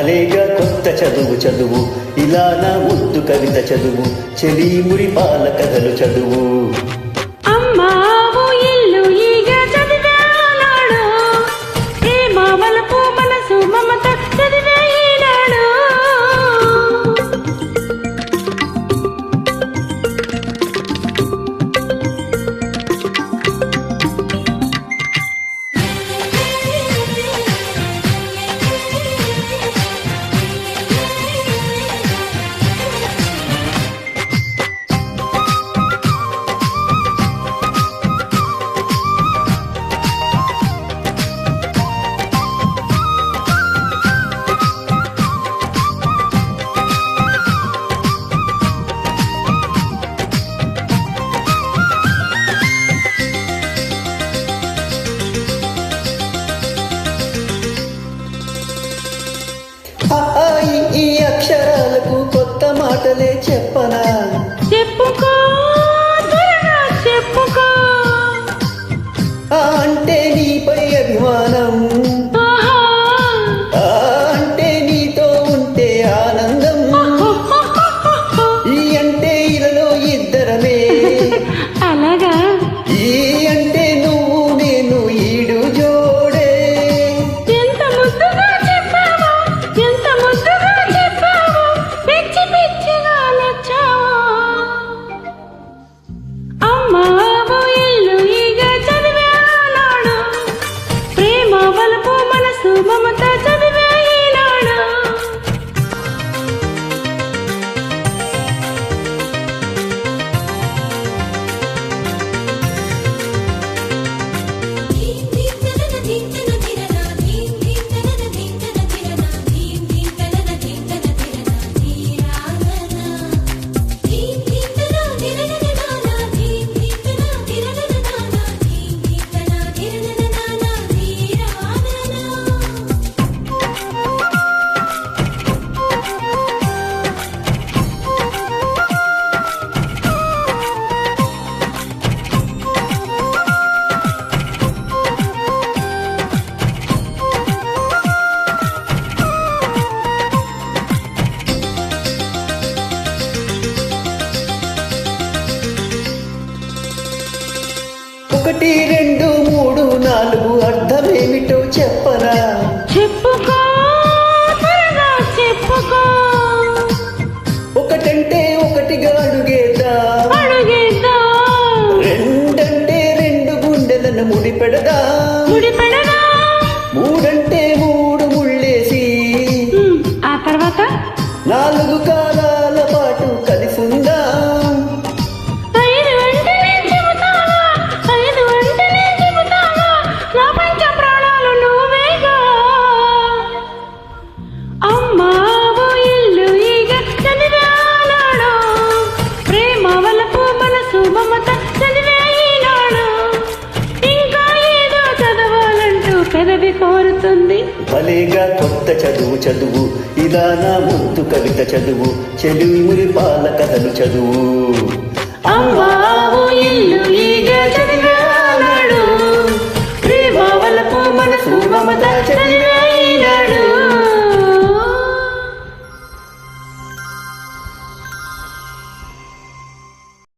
భలేగా కొత్త చదువు చదువు ఇలా నా ముద్దు కవిత చదువు చెలి మురి పాల కథలు చదువు ఈ అక్షరాలకు కొత్త మాటలే చెప్పనా చెప్పుకో చెప్పుకో అంటే నీపై అభిమానం అంటే నీతో ఉంటే ఆనందం ఈ అంటే ఇలలో ఇద్దరమే అలాగా ఈ అంటే నువ్వు నేను ఈడు జోడే ఎంత ముద్దుగా చెప్పావో ఎంత ముద్దుగా చెప్పావో పిచ్చి పిచ్చిగా నచ్చావో అమ్మావో ఇల్లు ఈగ చదివానాడు ప్రేమ వలపు మనసు మమత చదివే ఈనాడు ఒకటి రెండు మూడు నాలుగు అర్థమేమిటో చెప్పరా చెప్పుకో త్వరగా చెప్పుకో ఒకటంటే ఒకటిగా అడుగేద్దాం రెండంటే రెండు గుండెలను ముడిపెడదాం మూడంటే మూడు ముళ్ళేసి ఆ తర్వాత నాలుగు కాలాల పాటు కలిసి ఉందాం కోరుతుంది భలేగా కొత్త చదువు చదువు ఇలా నా ముద్దు కవిత చదువు చెలిమురి పాల కథలు చదువు అమ్మా ఇల్లు ఈగ చదివి